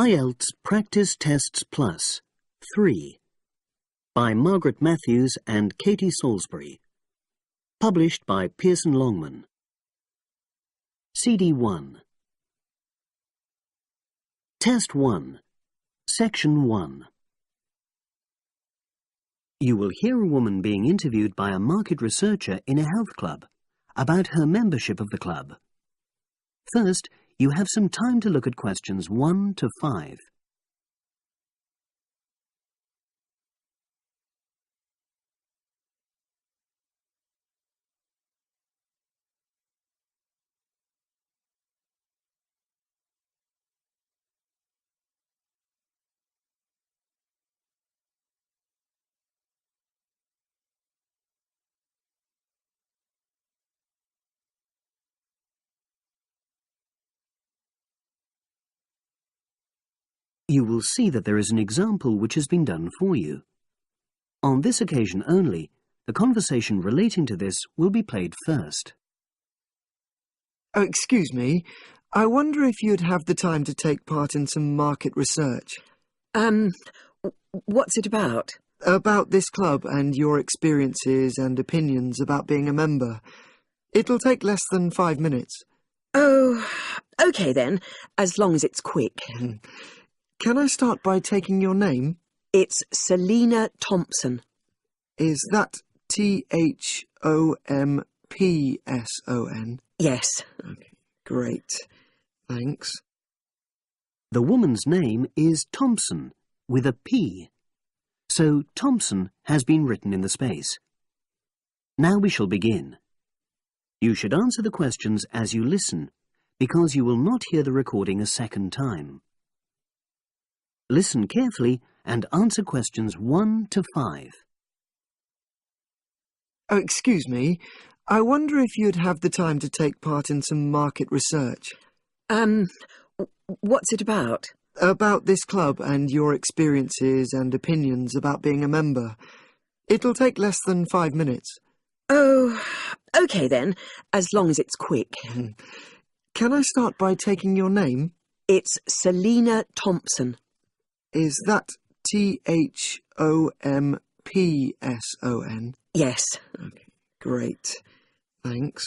IELTS Practice Tests Plus 3 by Margaret Matthews and Katie Salisbury. Published by Pearson Longman. CD 1. Test 1. Section 1. You will hear a woman being interviewed by a market researcher in a health club about her membership of the club. First, you have some time to look at questions 1 to 5. You will see that there is an example which has been done for you. On this occasion only, the conversation relating to this will be played first. Oh, excuse me. I wonder if you'd have the time to take part in some market research. What's it about? About this club and your experiences and opinions about being a member. It'll take less than 5 minutes. Oh, OK then, as long as it's quick. Can I start by taking your name? It's Selina Thompson. Is that Thompson? Yes. Okay, great. Thanks. The woman's name is Thompson, with a P. So Thompson has been written in the space. Now we shall begin. You should answer the questions as you listen, because you will not hear the recording a second time. Listen carefully and answer questions 1 to 5. Oh, excuse me. I wonder if you'd have the time to take part in some market research. What's it about? About this club and your experiences and opinions about being a member. It'll take less than 5 minutes. Oh, OK then, as long as it's quick. Can I start by taking your name? It's Selina Thompson. Is that Thompson? Yes. Okay, great. Thanks.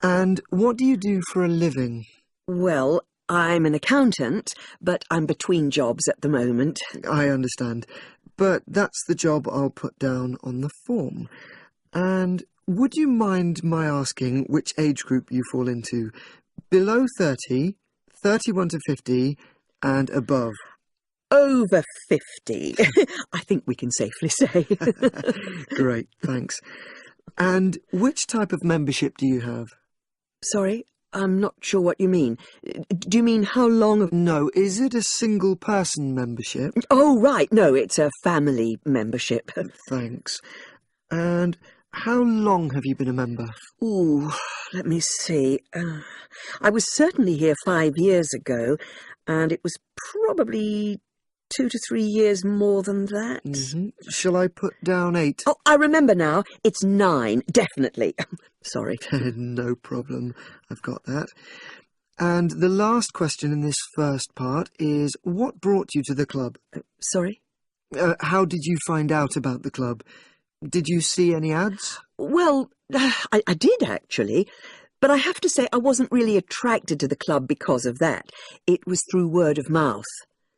And what do you do for a living? Well, I'm an accountant, but I'm between jobs at the moment. I understand. But that's the job I'll put down on the form. And would you mind my asking which age group you fall into? Below 30, 31 to 50, and above? Over 50, I think we can safely say. Great, thanks. And which type of membership do you have? Sorry, I'm not sure what you mean. Do you mean how long? No, is it a single-person membership? Oh, right, no, it's a family membership. Thanks. And how long have you been a member? Ooh, let me see. I was certainly here 5 years ago, and it was probably 2 to 3 years more than that. Shall I put down 8? Oh, I remember now. It's 9, definitely. Sorry. No problem. I've got that. And the last question in this first part is, what brought you to the club? Sorry? How did you find out about the club? Did you see any ads? Well, I did, actually. But I have to say I wasn't really attracted to the club because of that. It was through word of mouth.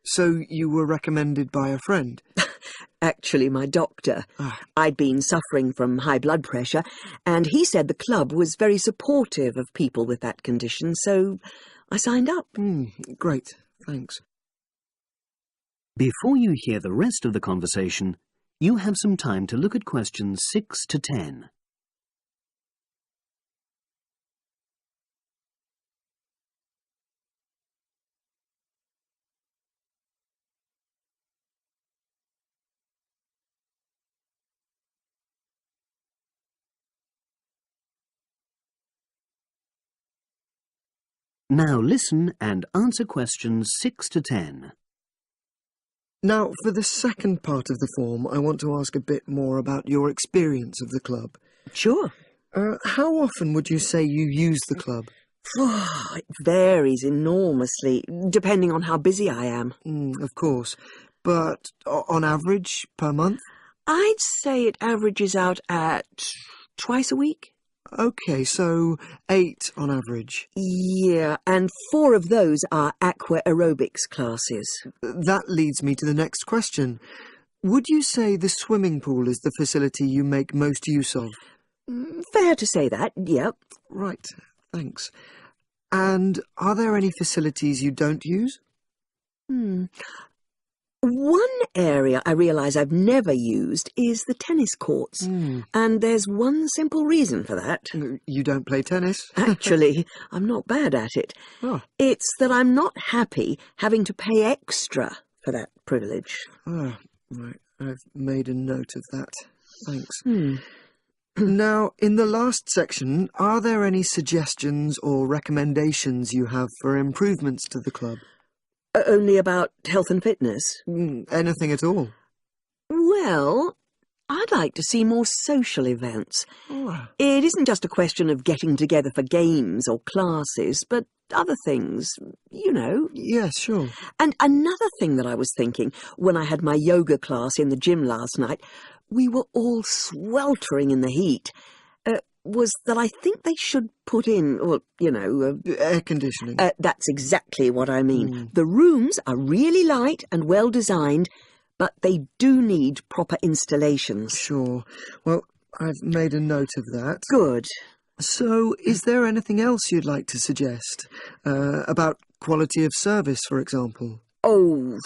So you were recommended by a friend? Actually, my doctor. I'd been suffering from high blood pressure, and he said the club was very supportive of people with that condition, so I signed up. Great, thanks. Before you hear the rest of the conversation, you have some time to look at questions 6 to 10. Now listen and answer questions 6 to 10. Now, for the second part of the form, I want to ask a bit more about your experience of the club. Sure. How often would you say you use the club? It varies enormously, depending on how busy I am. Of course. But on average, per month? I'd say it averages out at twice a week. OK, so 8 on average. Yeah, and 4 of those are aqua aerobics classes. That leads me to the next question. Would you say the swimming pool is the facility you make most use of? Fair to say that, yep. Right, thanks. And are there any facilities you don't use? One area I realise I've never used is the tennis courts. And there's one simple reason for that. You don't play tennis? Actually, I'm not bad at it. Oh. It's that I'm not happy having to pay extra for that privilege. Oh, right. I've made a note of that. Thanks. Now, in the last section, are there any suggestions or recommendations you have for improvements to the club? Only about health and fitness? Anything at all? Well, I'd like to see more social events. Oh. It isn't just a question of getting together for games or classes, but other things, you know. Yes, sure. And another thing that I was thinking, when I had my yoga class in the gym last night, we were all sweltering in the heat, was that I think they should put in, well, you know... air conditioning. That's exactly what I mean. The rooms are really light and well designed, but they do need proper installations. Sure. Well, I've made a note of that. Good. So, is there anything else you'd like to suggest? About quality of service, for example? Oh,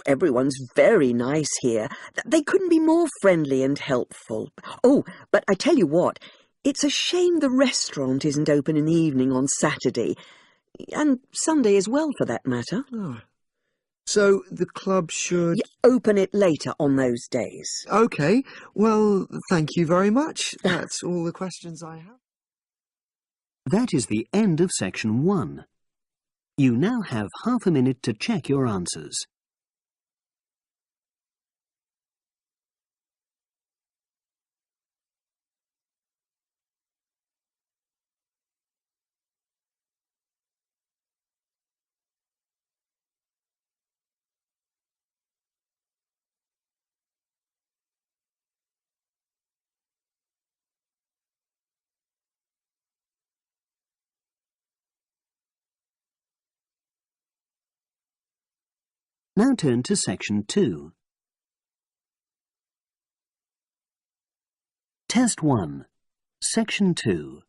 everyone's very nice here. They couldn't be more friendly and helpful. Oh, but I tell you what, it's a shame the restaurant isn't open in the evening on Saturday, and Sunday as well, for that matter. Oh. So the club should... open it later on those days. OK. Well, thank you very much. That's all the questions I have. That is the end of section 1. You now have half a minute to check your answers. Now turn to section 2. Test 1, section 2.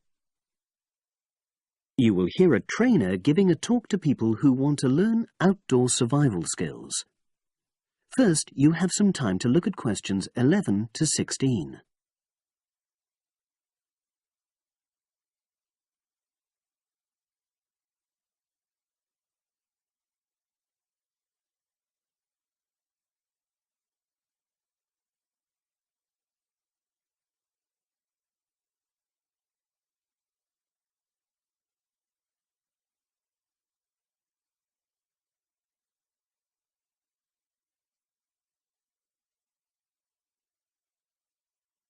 You will hear a trainer giving a talk to people who want to learn outdoor survival skills. First, you have some time to look at questions 11 to 16.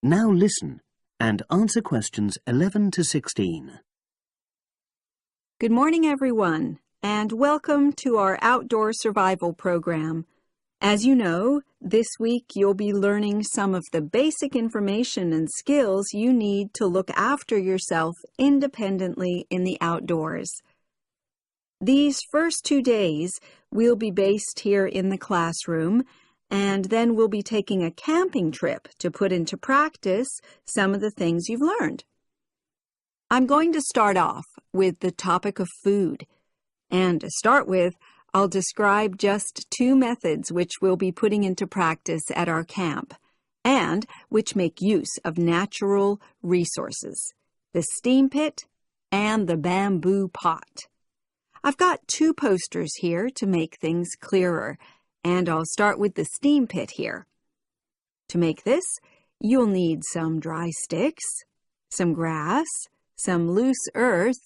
Now listen and answer questions 11 to 16. Good morning, everyone, and welcome to our outdoor survival program. As you know, this week you'll be learning some of the basic information and skills you need to look after yourself independently in the outdoors. These first 2 days, we'll be based here in the classroom, and then we'll be taking a camping trip to put into practice some of the things you've learned. I'm going to start off with the topic of food. And to start with, I'll describe just 2 methods which we'll be putting into practice at our camp, and which make use of natural resources, the steam pit and the bamboo pot. I've got 2 posters here to make things clearer, and I'll start with the steam pit here. To make this, you'll need some dry sticks, some grass, some loose earth,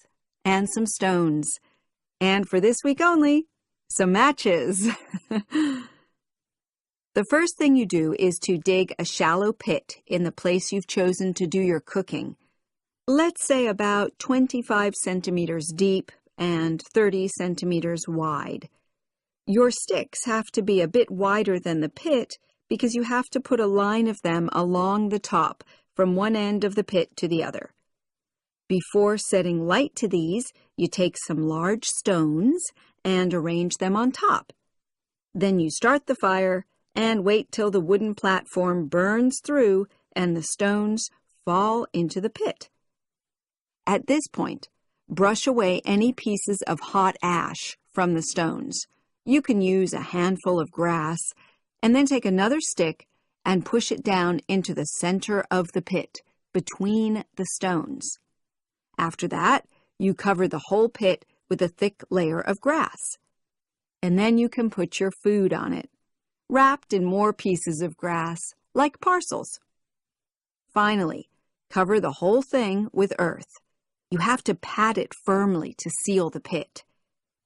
and some stones. And for this week only, some matches. The first thing you do is to dig a shallow pit in the place you've chosen to do your cooking. let's say about 25 centimeters deep and 30 centimeters wide. Your sticks have to be a bit wider than the pit because you have to put a line of them along the top from one end of the pit to the other. Before setting light to these, you take some large stones and arrange them on top. Then you start the fire and wait till the wooden platform burns through and the stones fall into the pit. At this point, brush away any pieces of hot ash from the stones. You can use a handful of grass, and then take another stick and push it down into the center of the pit, between the stones. After that, you cover the whole pit with a thick layer of grass. And then you can put your food on it, wrapped in more pieces of grass, like parcels. Finally, cover the whole thing with earth. You have to pat it firmly to seal the pit.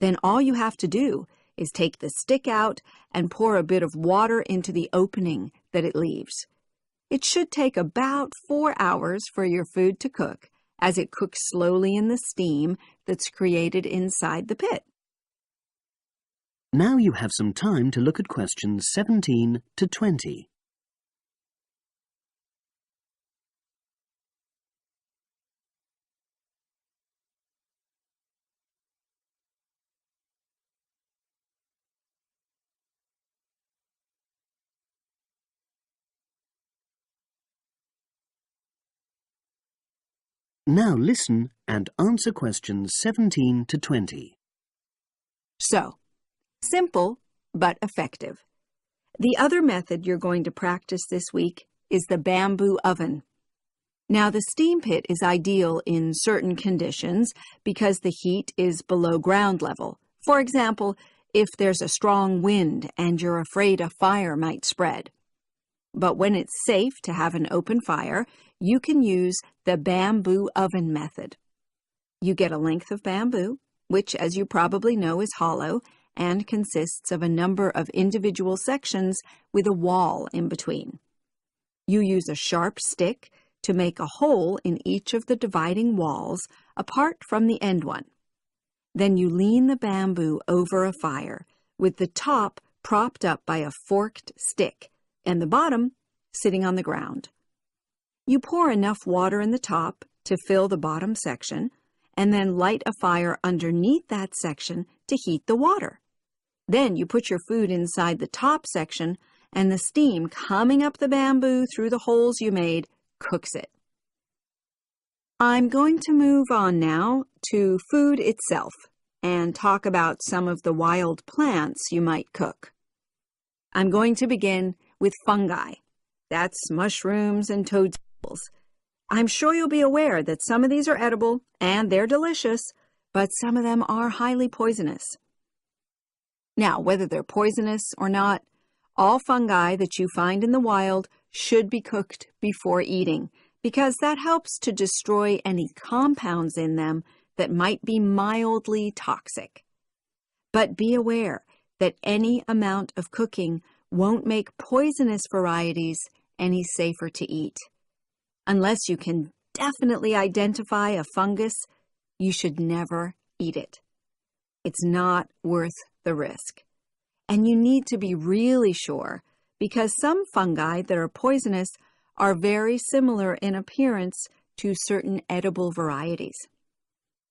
Then all you have to do is take the stick out and pour a bit of water into the opening that it leaves. It should take about 4 hours for your food to cook, as it cooks slowly in the steam that's created inside the pit. Now you have some time to look at questions 17 to 20. Now listen and answer questions 17 to 20. So, simple but effective. The other method you're going to practice this week is the bamboo oven. Now, the steam pit is ideal in certain conditions because the heat is below ground level. For example, if there's a strong wind and you're afraid a fire might spread. But when it's safe to have an open fire, you can use the bamboo oven method. You get a length of bamboo, which, as you probably know, is hollow and consists of a number of individual sections with a wall in between. You use a sharp stick to make a hole in each of the dividing walls apart from the end one. Then you lean the bamboo over a fire, with the top propped up by a forked stick and the bottom sitting on the ground. You pour enough water in the top to fill the bottom section, and then light a fire underneath that section to heat the water. Then you put your food inside the top section, and the steam coming up the bamboo through the holes you made cooks it. I'm going to move on now to food itself and talk about some of the wild plants you might cook. I'm going to begin with fungi. That's mushrooms and toadstools. I'm sure you'll be aware that some of these are edible and they're delicious, but some of them are highly poisonous. Now, whether they're poisonous or not, all fungi that you find in the wild should be cooked before eating, because that helps to destroy any compounds in them that might be mildly toxic. But be aware that any amount of cooking won't make poisonous varieties any safer to eat. Unless you can definitely identify a fungus, you should never eat it. It's not worth the risk. And you need to be really sure, because some fungi that are poisonous are very similar in appearance to certain edible varieties.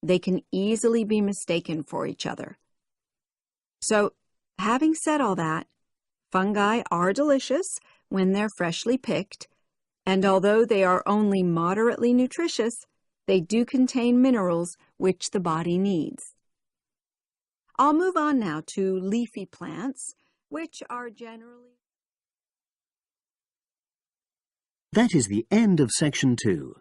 They can easily be mistaken for each other. So, having said all that, fungi are delicious when they're freshly picked, and although they are only moderately nutritious, they do contain minerals which the body needs. I'll move on now to leafy plants, which are generally... That is the end of section 2.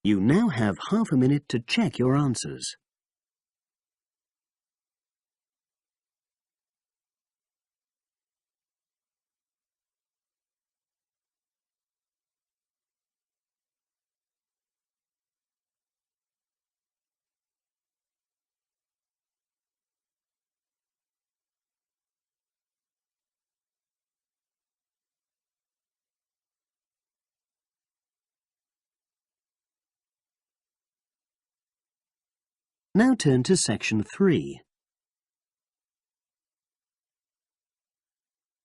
You now have half a minute to check your answers. Now turn to Section 3.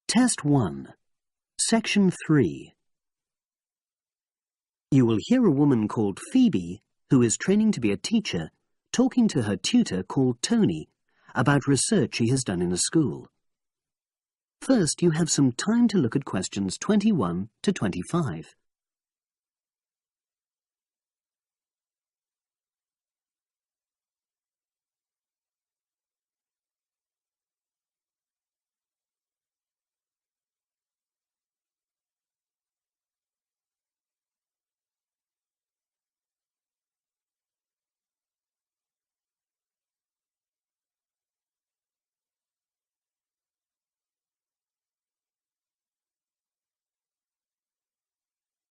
Test 1. Section 3. You will hear a woman called Phoebe, who is training to be a teacher, talking to her tutor called Tony about research she has done in a school. First, you have some time to look at questions 21 to 25.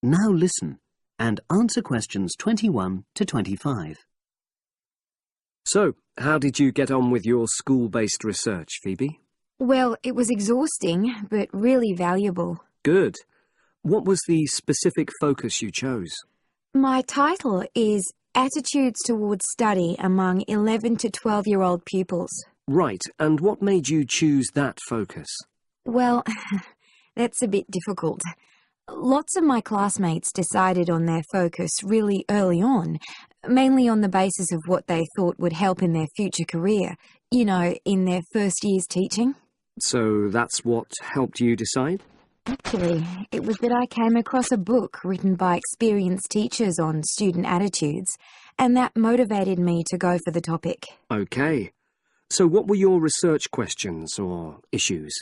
Now listen and answer questions 21 to 25. So, how did you get on with your school-based research, Phoebe? Well, it was exhausting, but really valuable. Good. What was the specific focus you chose? My title is Attitudes Towards Study Among 11 to 12-year-old Pupils. Right, and what made you choose that focus? Well, that's a bit difficult. Lots of my classmates decided on their focus really early on, mainly on the basis of what they thought would help in their future career, you know, in their first years teaching. So that's what helped you decide? Actually, it was that I came across a book written by experienced teachers on student attitudes, and that motivated me to go for the topic. Okay. So what were your research questions or issues?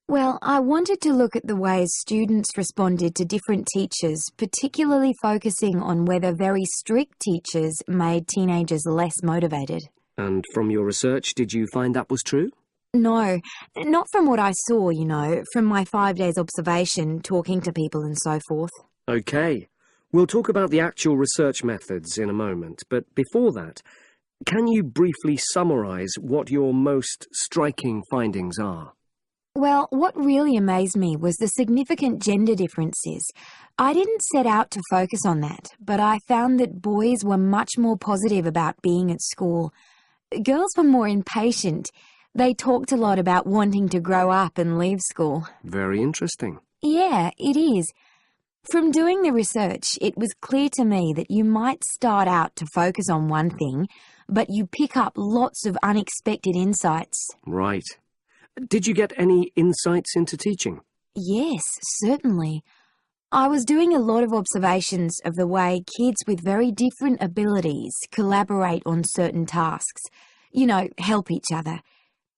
Well, I wanted to look at the ways students responded to different teachers, particularly focusing on whether very strict teachers made teenagers less motivated. And from your research, did you find that was true? No, not from what I saw, you know, from my 5 days observation, talking to people and so forth. Okay. We'll talk about the actual research methods in a moment, but before that, can you briefly summarise what your most striking findings are? Well, what really amazed me was the significant gender differences. I didn't set out to focus on that, but I found that boys were much more positive about being at school. Girls were more impatient. They talked a lot about wanting to grow up and leave school. Very interesting. Yeah, it is. From doing the research, it was clear to me that you might start out to focus on one thing, but you pick up lots of unexpected insights. Right. Did you get any insights into teaching? Yes, certainly. I was doing a lot of observations of the way kids with very different abilities collaborate on certain tasks, you know, help each other.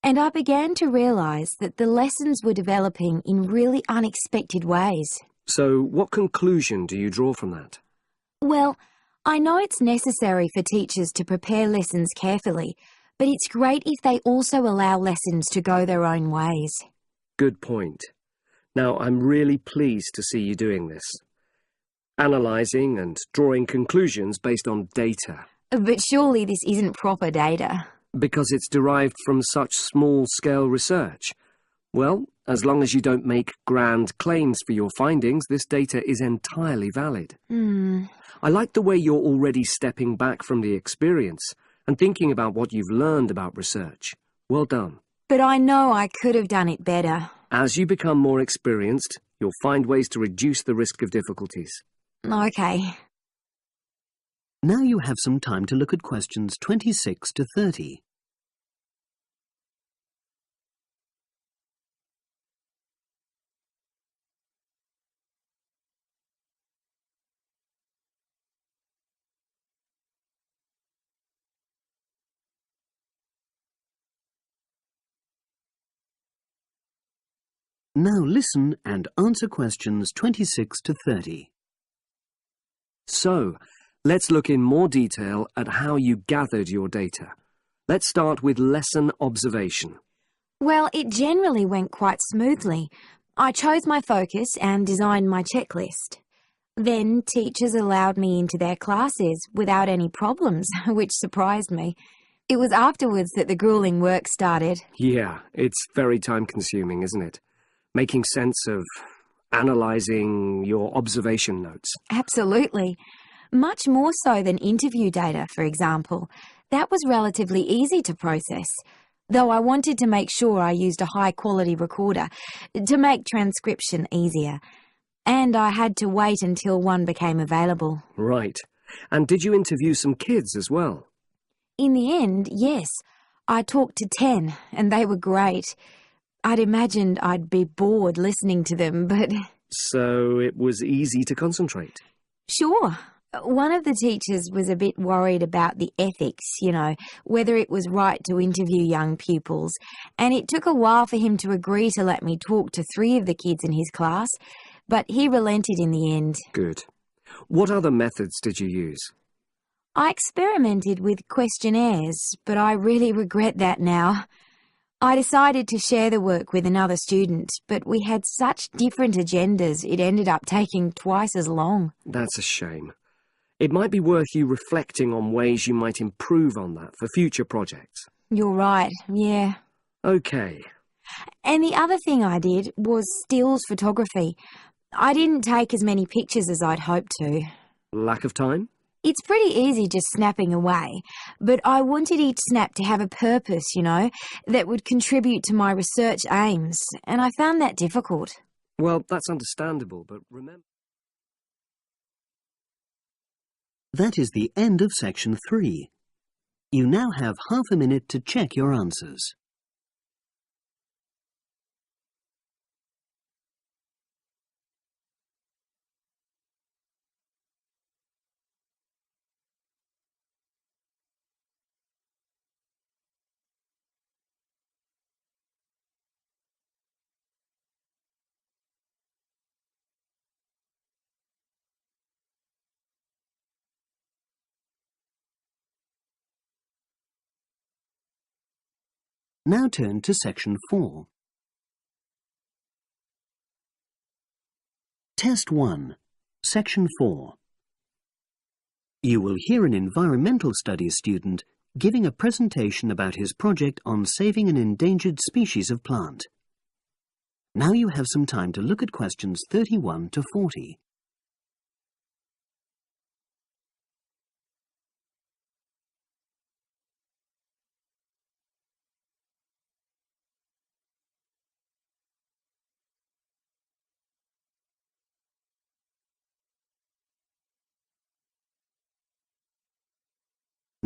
And I began to realise that the lessons were developing in really unexpected ways. So what conclusion do you draw from that? Well, I know it's necessary for teachers to prepare lessons carefully, but it's great if they also allow lessons to go their own ways. Good point. Now, I'm really pleased to see you doing this. Analysing and drawing conclusions based on data. But surely this isn't proper data. Because it's derived from such small-scale research. Well, as long as you don't make grand claims for your findings, this data is entirely valid. I like the way you're already stepping back from the experience and thinking about what you've learned about research. Well done. But I know I could have done it better. As you become more experienced, you'll find ways to reduce the risk of difficulties. Okay. Now you have some time to look at questions 26 to 30. Now listen and answer questions 26 to 30. So, let's look in more detail at how you gathered your data. Let's start with lesson observation. Well, it generally went quite smoothly. I chose my focus and designed my checklist. Then teachers allowed me into their classes without any problems, which surprised me. It was afterwards that the grueling work started. Yeah, it's very time-consuming, isn't it? Making sense of analysing your observation notes. Absolutely. Much more so than interview data, for example. that was relatively easy to process, though I wanted to make sure I used a high-quality recorder to make transcription easier. And I had to wait until one became available. Right. And did you interview some kids as well? In the end, yes. I talked to 10, and they were great. I'd imagined I'd be bored listening to them, but... So it was easy to concentrate? Sure. One of the teachers was a bit worried about the ethics, whether it was right to interview young pupils, and it took a while for him to agree to let me talk to 3 of the kids in his class, but he relented in the end. Good. What other methods did you use? I experimented with questionnaires, but I really regret that now. I decided to share the work with another student, but we had such different agendas it ended up taking twice as long. That's a shame. It might be worth you reflecting on ways you might improve on that for future projects. You're right, yeah. OK. And the other thing I did was stills photography. I didn't take as many pictures as I'd hoped to. Lack of time? It's pretty easy just snapping away, but I wanted each snap to have a purpose, that would contribute to my research aims, and I found that difficult. Well, that's understandable, but remember... That is the end of section 3. You now have half a minute to check your answers. Now turn to section 4. Test 1, section 4. You will hear an environmental studies student giving a presentation about his project on saving an endangered species of plant. Now you have some time to look at questions 31 to 40.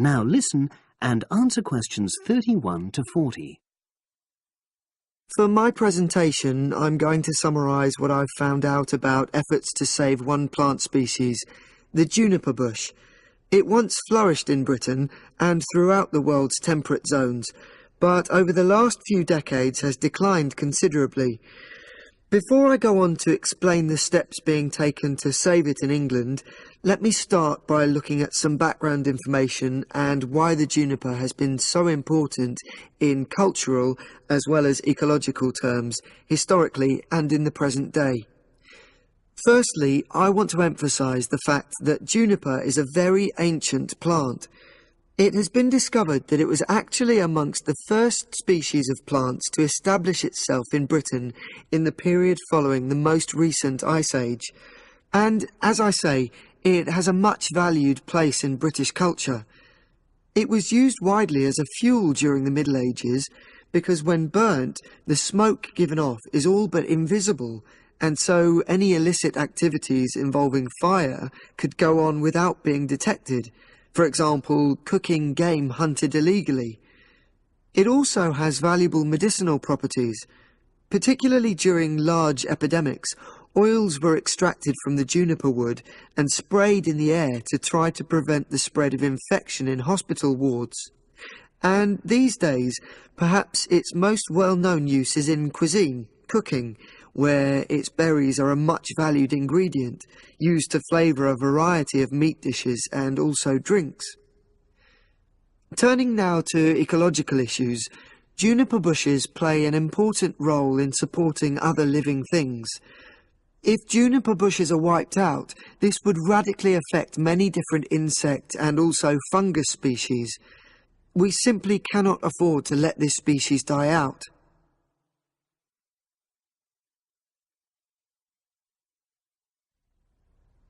Now listen and answer questions 31 to 40. For my presentation, I'm going to summarise what I've found out about efforts to save one plant species, the juniper bush. It once flourished in Britain and throughout the world's temperate zones, but over the last few decades has declined considerably. Before I go on to explain the steps being taken to save it in England, let me start by looking at some background information and why the juniper has been so important in cultural as well as ecological terms, historically and in the present day. Firstly, I want to emphasise the fact that juniper is a very ancient plant. It has been discovered that it was actually amongst the first species of plants to establish itself in Britain in the period following the most recent Ice Age. And, as I say, it has a much valued place in British culture. It was used widely as a fuel during the Middle Ages because when burnt, the smoke given off is all but invisible, and so any illicit activities involving fire could go on without being detected. For example, cooking game hunted illegally. It also has valuable medicinal properties. Particularly during large epidemics, oils were extracted from the juniper wood and sprayed in the air to try to prevent the spread of infection in hospital wards. And these days, perhaps its most well-known use is in cuisine, cooking, where its berries are a much valued ingredient, used to flavour a variety of meat dishes and also drinks. Turning now to ecological issues, juniper bushes play an important role in supporting other living things. If juniper bushes are wiped out, this would radically affect many different insect and also fungus species. We simply cannot afford to let this species die out.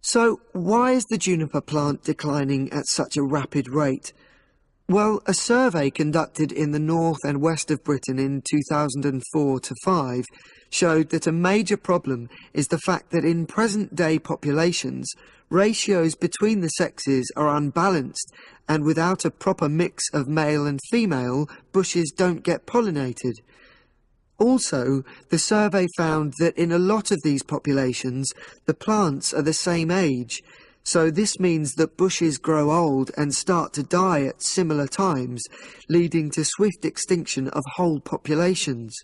So, why is the juniper plant declining at such a rapid rate? Well, a survey conducted in the north and west of Britain in 2004 to 5 showed that a major problem is the fact that in present-day populations, ratios between the sexes are unbalanced, and without a proper mix of male and female, bushes don't get pollinated. Also, the survey found that in a lot of these populations, the plants are the same age, so this means that bushes grow old and start to die at similar times, leading to swift extinction of whole populations.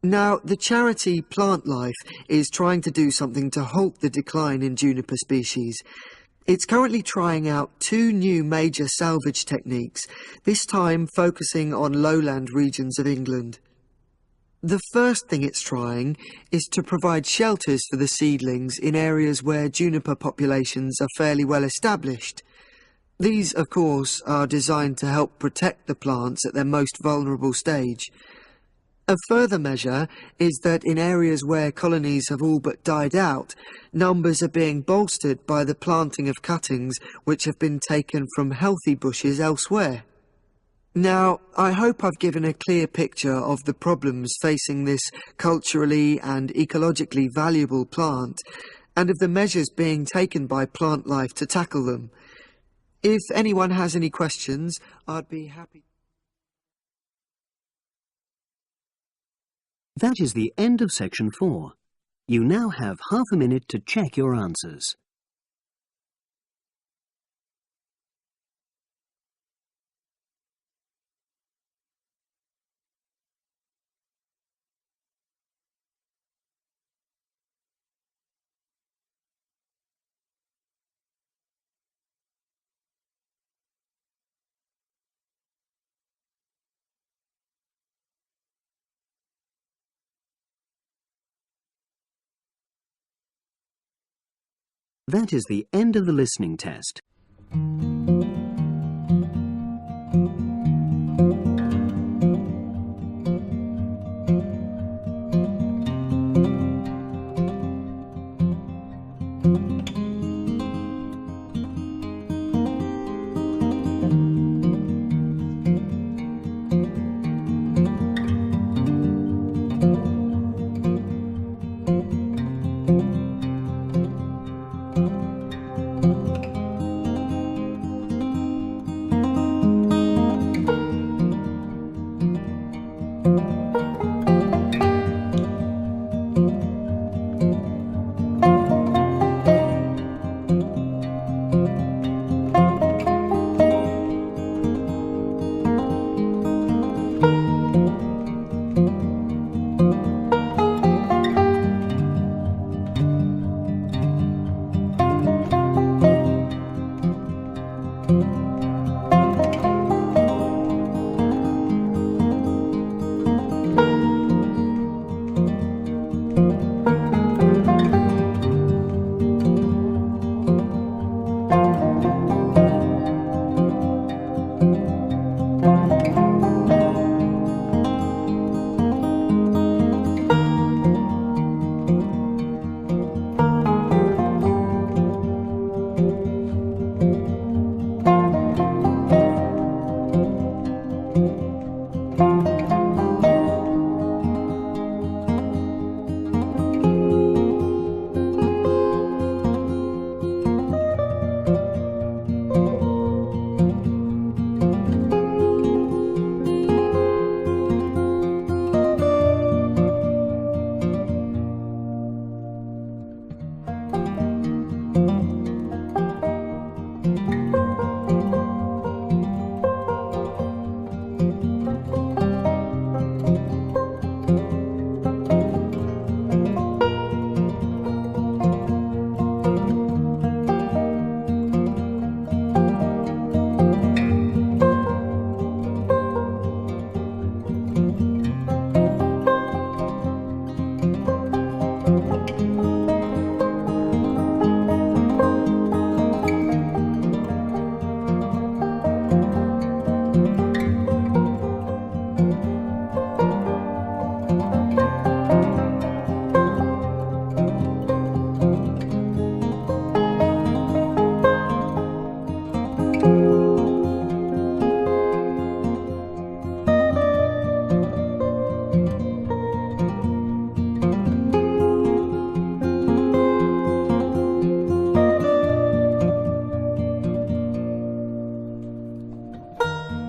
Now, the charity Plant Life is trying to do something to halt the decline in juniper species. It's currently trying out 2 new major salvage techniques, this time focusing on lowland regions of England. The first thing it's trying is to provide shelters for the seedlings in areas where juniper populations are fairly well established. These, of course, are designed to help protect the plants at their most vulnerable stage. A further measure is that in areas where colonies have all but died out, numbers are being bolstered by the planting of cuttings which have been taken from healthy bushes elsewhere. Now, I hope I've given a clear picture of the problems facing this culturally and ecologically valuable plant, and of the measures being taken by Plant Life to tackle them. If anyone has any questions, I'd be happy. That is the end of section 4. You now have half a minute to check your answers. That is the end of the listening test.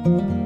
Thank you.